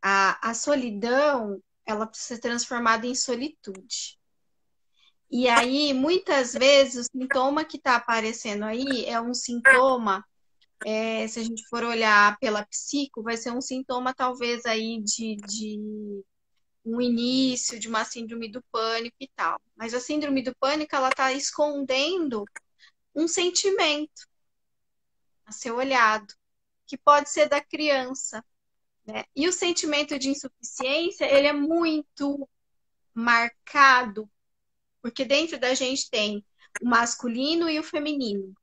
A solidão, ela precisa ser transformada em solitude. E aí, muitas vezes, o sintoma que está aparecendo aí é um sintoma, se a gente for olhar pela psico, vai ser um sintoma talvez aí de um início de uma síndrome do pânico e tal. Mas a síndrome do pânico, ela está escondendo um sentimento a ser olhado, que pode ser da criança, né? E o sentimento de insuficiência, ele é muito marcado, porque dentro da gente tem o masculino e o feminino,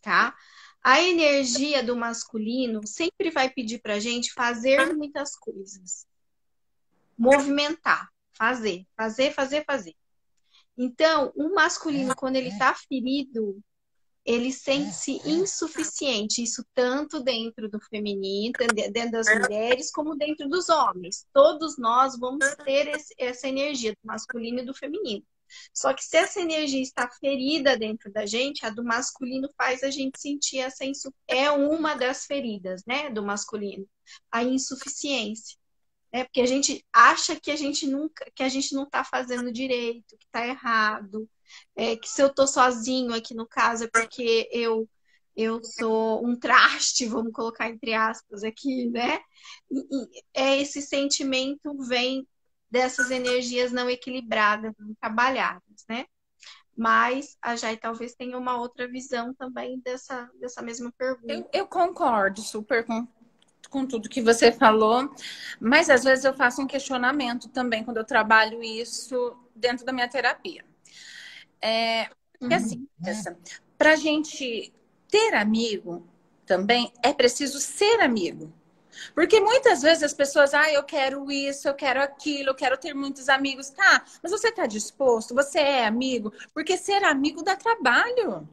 tá? A energia do masculino sempre vai pedir pra gente fazer muitas coisas, movimentar, fazer. Então, o masculino, quando ele está ferido, ele sente-se insuficiente. Isso tanto dentro do feminino, dentro das mulheres, como dentro dos homens. Todos nós vamos ter essa energia do masculino e do feminino. Só que se essa energia está ferida dentro da gente, a do masculino faz a gente sentir essa é uma das feridas, né, do masculino, a insuficiência. Porque a gente acha que a gente nunca, que a gente não está fazendo direito, que está errado, que se eu estou sozinho aqui no caso é porque eu sou um traste, vamos colocar entre aspas aqui, né? Esse sentimento vem dessas energias não equilibradas, não trabalhadas, né? Mas a Jai talvez tenha uma outra visão também dessa mesma pergunta. Eu concordo super com tudo que você falou, mas às vezes eu faço um questionamento também quando eu trabalho isso dentro da minha terapia. Porque assim, Uhum. para a gente ter amigo também é preciso ser amigo. Porque muitas vezes as pessoas, eu quero isso, eu quero aquilo, eu quero ter muitos amigos. Tá, mas você está disposto? Você é amigo? Porque ser amigo dá trabalho.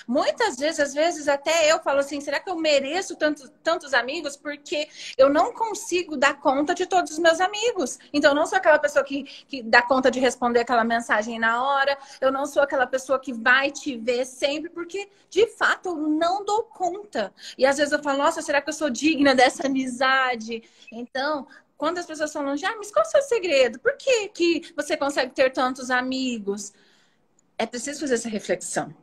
Muitas vezes, às vezes, até eu falo assim: será que eu mereço tantos amigos? Porque eu não consigo dar conta de todos os meus amigos. Então, eu não sou aquela pessoa que dá conta de responder aquela mensagem na hora, eu não sou aquela pessoa que vai te ver sempre, porque de fato eu não dou conta. E às vezes eu falo: nossa, será que eu sou digna dessa amizade? Então. Quando as pessoas falam, mas qual é o seu segredo? Por que você consegue ter tantos amigos? É preciso fazer essa reflexão.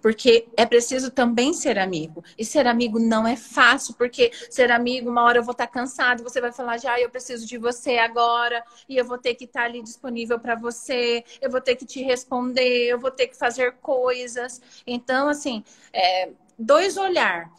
Porque é preciso também ser amigo. E ser amigo não é fácil, porque ser amigo, uma hora eu vou estar cansado, você vai falar, eu preciso de você agora, e eu vou ter que estar ali disponível para você, eu vou ter que te responder, eu vou ter que fazer coisas. Então, assim, dois olhar.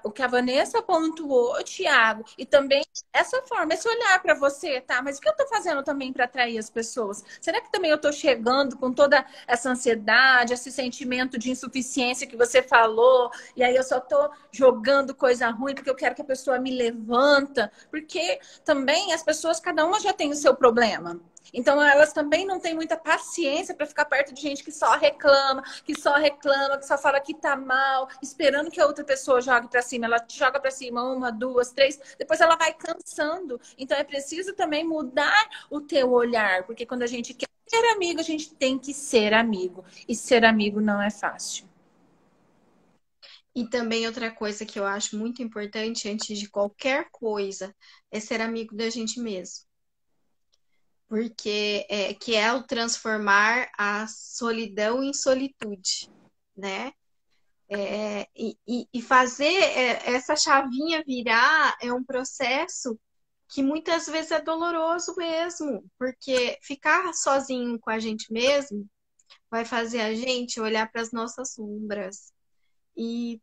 O que a Vanessa pontuou, Thiago, e também essa forma, esse olhar para você, tá? Mas o que eu tô fazendo também para atrair as pessoas? Será que também eu tô chegando com toda essa ansiedade, esse sentimento de insuficiência que você falou, e aí eu só tô jogando coisa ruim porque eu quero que a pessoa me levanta? Porque também as pessoas, cada uma já tem o seu problema. Então, elas também não têm muita paciência para ficar perto de gente que só reclama, que só fala que tá mal, esperando que a outra pessoa jogue para cima. Ela joga para cima uma, duas, três, depois ela vai cansando. Então, é preciso também mudar o teu olhar, porque quando a gente quer ser amigo, a gente tem que ser amigo. E ser amigo não é fácil. E também outra coisa que eu acho muito importante antes de qualquer coisa é ser amigo da gente mesmo. Porque que é o transformar a solidão em solitude, né? E fazer essa chavinha virar é um processo que muitas vezes é doloroso mesmo, porque ficar sozinho com a gente mesmo vai fazer a gente olhar para as nossas sombras. E,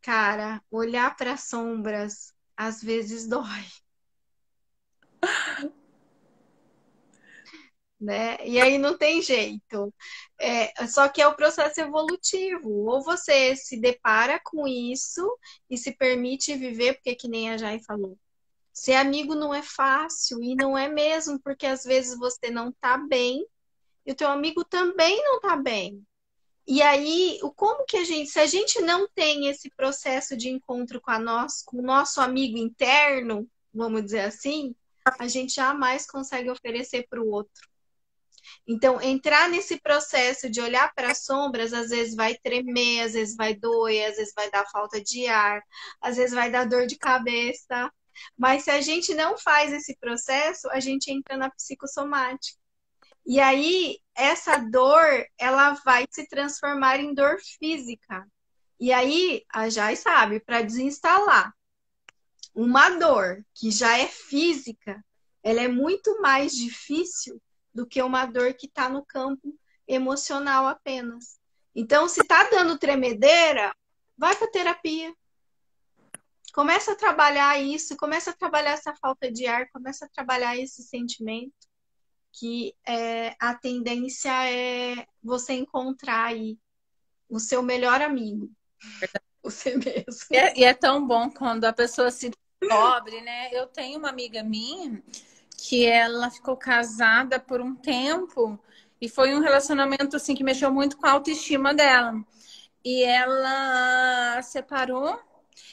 cara, olhar para as sombras às vezes dói, né? E aí não tem jeito. Só que é o processo evolutivo. Ou você se depara com isso e se permite viver, porque que nem a Jai falou. Ser amigo não é fácil, e não é mesmo, porque às vezes você não tá bem e o teu amigo também não tá bem. E aí, como que se a gente não tem esse processo de encontro com o nosso amigo interno, vamos dizer assim, a gente jamais consegue oferecer para o outro. Então, entrar nesse processo de olhar para as sombras, às vezes vai tremer, às vezes vai doer, às vezes vai dar falta de ar, às vezes vai dar dor de cabeça. Mas se a gente não faz esse processo, a gente entra na psicossomática. E aí, essa dor, ela vai se transformar em dor física. E aí, a Jai sabe, para desinstalar uma dor que já é física, ela é muito mais difícil do que uma dor que está no campo emocional apenas. Então, se está dando tremedeira, vai para terapia. Começa a trabalhar isso, começa a trabalhar essa falta de ar, começa a trabalhar esse sentimento, que a tendência é você encontrar aí o seu melhor amigo, você mesmo. E é tão bom quando a pessoa se descobre, né? Eu tenho uma amiga minha que ela ficou casada por um tempo e foi um relacionamento assim que mexeu muito com a autoestima dela. E ela separou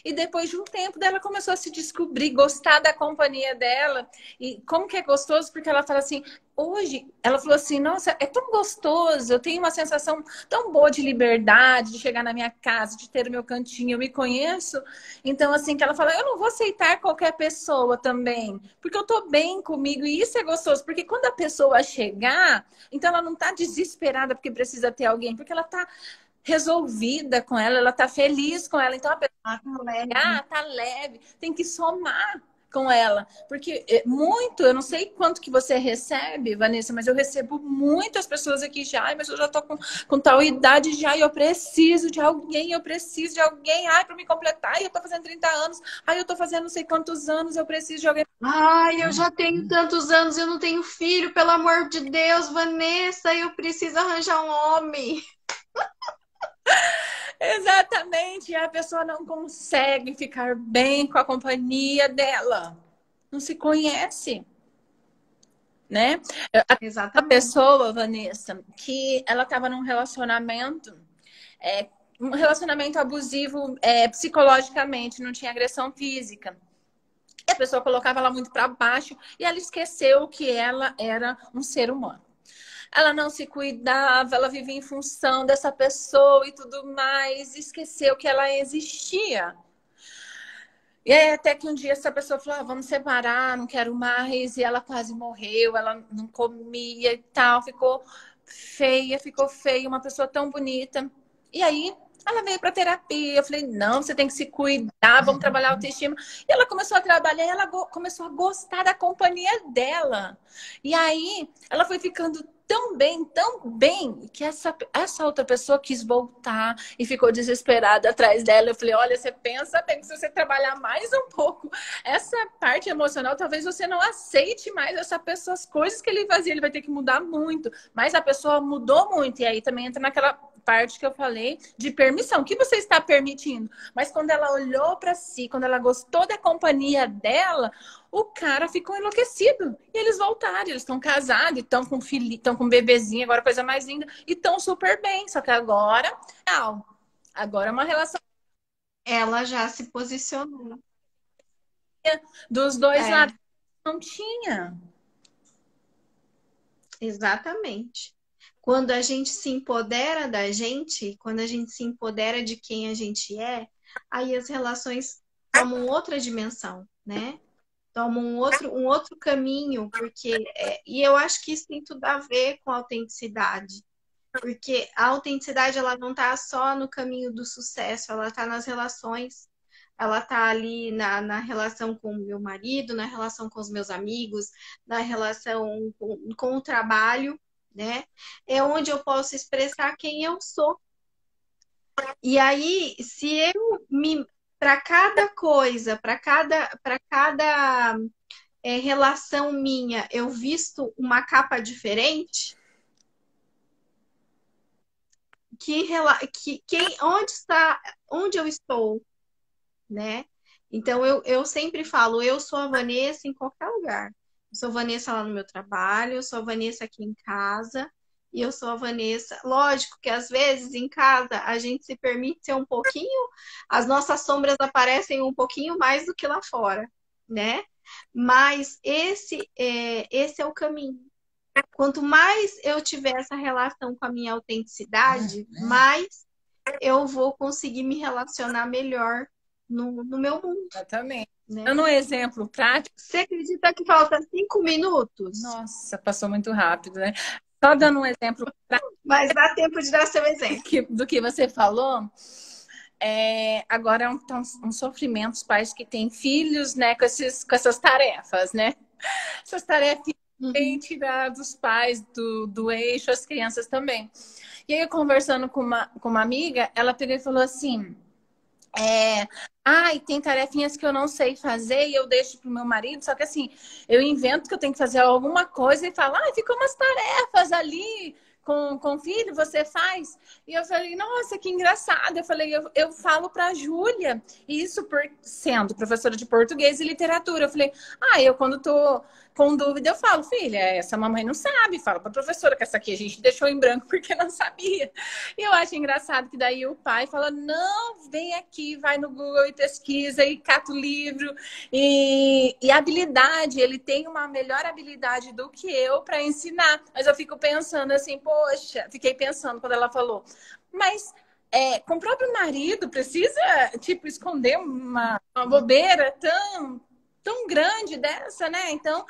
e depois de um tempo dela começou a se descobrir, gostar da companhia dela. E como que é gostoso, porque ela fala assim, hoje, ela falou assim, nossa, é tão gostoso, eu tenho uma sensação tão boa de liberdade, de chegar na minha casa, de ter o meu cantinho, eu me conheço. Então, assim, que ela fala, eu não vou aceitar qualquer pessoa também, porque eu tô bem comigo, e isso é gostoso, porque quando a pessoa chegar, então ela não tá desesperada porque precisa ter alguém, porque ela tá resolvida com ela tá feliz com ela. Então a pessoa Tá leve. tá leve, tem que somar com ela. Porque muito, eu não sei quanto que você recebe, Vanessa, mas eu recebo muitas pessoas aqui já, mas eu já tô com tal idade já e eu preciso de alguém, eu preciso de alguém, ai, para me completar, ai, eu tô fazendo 30 anos, ai, eu tô fazendo não sei quantos anos, eu preciso de alguém. Ai, eu já tenho tantos anos, eu não tenho filho, pelo amor de Deus, Vanessa, eu preciso arranjar um homem. Exatamente, e a pessoa não consegue ficar bem com a companhia dela. Não se conhece. Né? A Exatamente. pessoa, Vanessa, que ela estava num relacionamento, um relacionamento abusivo psicologicamente, não tinha agressão física. E a pessoa colocava ela muito para baixo e ela esqueceu que ela era um ser humano. Ela não se cuidava, ela vivia em função dessa pessoa e tudo mais, esqueceu que ela existia. E aí, até que um dia essa pessoa falou: vamos separar, não quero mais. E ela quase morreu, ela não comia e tal, ficou feia, uma pessoa tão bonita. E aí, ela veio para terapia. Eu falei: não, você tem que se cuidar, vamos trabalhar a autoestima. E ela começou a trabalhar e ela começou a gostar da companhia dela. E aí, ela foi ficando tão bem, que essa outra pessoa quis voltar e ficou desesperada atrás dela. Eu falei, olha, você pensa bem que se você trabalhar mais um pouco essa parte emocional, talvez você não aceite mais essa pessoa, as coisas que ele fazia, ele vai ter que mudar muito. Mas a pessoa mudou muito, e aí também entra naquela parte que eu falei de permissão. O que você está permitindo? Mas quando ela olhou para si, quando ela gostou da companhia dela, o cara ficou enlouquecido. E eles voltaram, eles estão casados, estão com filho, estão com um bebezinho, agora coisa mais linda, e estão super bem. Só que agora, não. Agora é uma relação Ela já se posicionou. dos dois É, lados. Não tinha. exatamente. Quando a gente se empodera da gente, quando a gente se empodera de quem a gente é, aí as relações tomam outra dimensão, né? Tomam um outro caminho, porque e eu acho que isso tem tudo a ver com a autenticidade. Porque a autenticidade, ela não tá só no caminho do sucesso, ela tá nas relações. Ela tá ali na relação com o meu marido, na relação com os meus amigos, na relação com o trabalho, né? É onde eu posso expressar quem eu sou. E aí, se eu me para cada coisa, para cada relação minha, eu visto uma capa diferente, onde está, onde eu estou, né? Então eu sempre falo, eu sou a Vanessa em qualquer lugar. Eu sou a Vanessa lá no meu trabalho, eu sou a Vanessa aqui em casa, e eu sou a Vanessa. Lógico que às vezes em casa a gente se permite ser um pouquinho, as nossas sombras aparecem um pouquinho mais do que lá fora, né? Mas esse é o caminho. Quanto mais eu tiver essa relação com a minha autenticidade, mais eu vou conseguir me relacionar melhor no meu mundo, Exatamente. né? Dando um exemplo prático. Você acredita que falta 5 minutos? Nossa, passou muito rápido, né? Só dando um exemplo Mas dá tempo de dar seu exemplo. do que você falou. Agora é um sofrimento os pais que têm filhos, né, com essas tarefas, né? Essas tarefas dos pais do eixo, as crianças também. E aí, eu conversando com uma amiga, ela pegou e falou assim: ai, tem tarefinhas que eu não sei fazer e eu deixo pro meu marido, só que assim, eu invento que eu tenho que fazer alguma coisa e falo, ficou umas tarefas ali com o filho, você faz? E eu falei, nossa, que engraçado. Eu falei, eu falo pra Júlia, isso sendo professora de português e literatura. Eu falei, eu quando tô com dúvida, eu falo, filha, essa mamãe não sabe, fala pra professora que essa aqui a gente deixou em branco porque não sabia. E eu acho engraçado que daí o pai fala, não, vem aqui, vai no Google e pesquisa e cata o livro. E a habilidade, ele tem uma melhor habilidade do que eu para ensinar. Mas eu fico pensando assim, poxa, fiquei pensando quando ela falou, mas com o próprio marido precisa, tipo, esconder uma bobeira tão grande dessa, né? Então,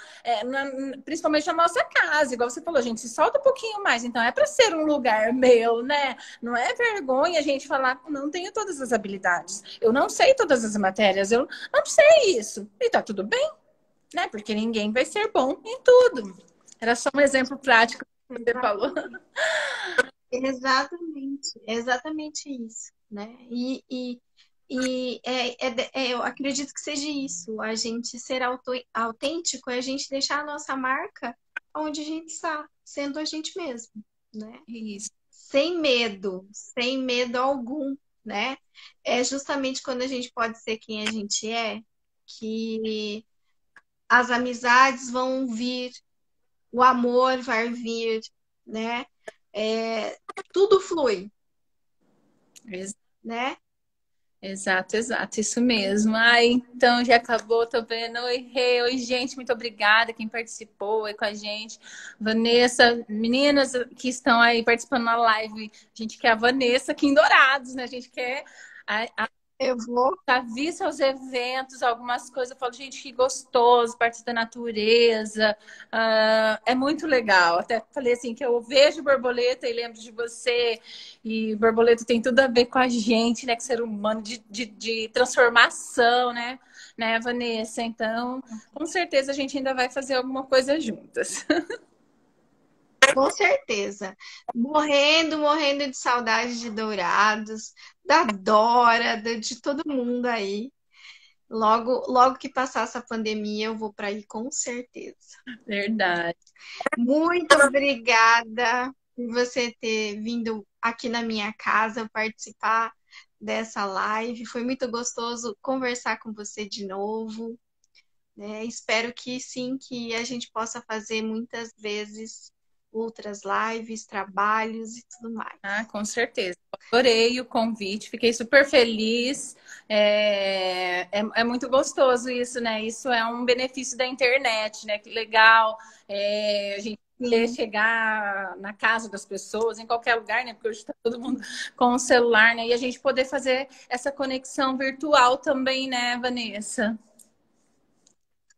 principalmente na nossa casa, igual você falou, a gente se solta um pouquinho mais. Então, é para ser um lugar meu, né? Não é vergonha a gente falar, não tenho todas as habilidades, eu não sei todas as matérias, eu não sei isso. E tá tudo bem, né? Porque ninguém vai ser bom em tudo. Era só um exemplo prático que você falou. Exatamente isso, né? Eu acredito que seja isso, a gente ser autêntico é a gente deixar a nossa marca onde a gente está, sendo a gente mesmo, né? Isso. Sem medo algum, né? É justamente quando a gente pode ser quem a gente é, que as amizades vão vir, o amor vai vir, né? Tudo flui, né? Exato, isso mesmo. Então já acabou, tô vendo. Oi, gente, muito obrigada quem participou aí com a gente. Vanessa, meninas que estão aí participando na live, a gente quer a Vanessa aqui em Dourados, né? A gente quer Eu vou. vi seus eventos, algumas coisas. Eu falo, gente, que gostoso, parte da natureza. É muito legal. Até falei assim, que eu vejo borboleta e lembro de você. E borboleta tem tudo a ver com a gente, né? Com ser humano, de transformação, né? Né, Vanessa? Então, com certeza a gente ainda vai fazer alguma coisa juntas. Com certeza. Morrendo de saudade de Dourados, da Dora, de todo mundo aí. Logo que passar essa pandemia, eu vou para aí com certeza. Verdade. Muito obrigada por você ter vindo aqui na minha casa participar dessa live. Foi muito gostoso conversar com você de novo, né? Espero que sim, que a gente possa fazer muitas vezes outras lives, trabalhos e tudo mais. Com certeza. Adorei o convite, fiquei super feliz. É muito gostoso isso, né? Isso é um benefício da internet, né? Que legal. A gente poder chegar na casa das pessoas, em qualquer lugar, né? Porque hoje está todo mundo com o celular, né? E a gente poder fazer essa conexão virtual também, né, Vanessa?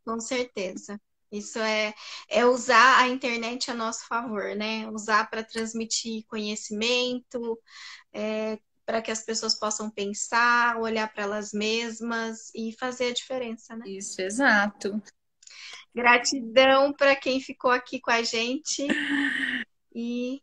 Com certeza. Isso é usar a internet a nosso favor, né? Usar para transmitir conhecimento, para que as pessoas possam pensar, olhar para elas mesmas e fazer a diferença, né? Isso, exato. Gratidão para quem ficou aqui com a gente e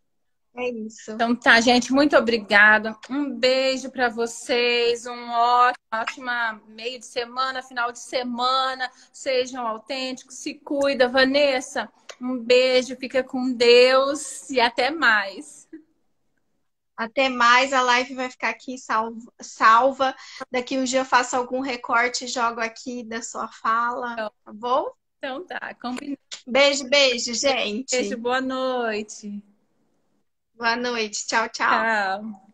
é isso. Então tá, gente, muito obrigada. Um beijo para vocês, um ótimo meio de semana, final de semana. Sejam autênticos, se cuida, Vanessa. Um beijo, fica com Deus e até mais. Até mais, a live vai ficar aqui salva. Daqui um dia eu faço algum recorte e jogo aqui da sua fala, tá bom? Então tá, combinado. Beijo, beijo, Beijo, gente. boa noite. Boa noite. Tchau, tchau. Tchau.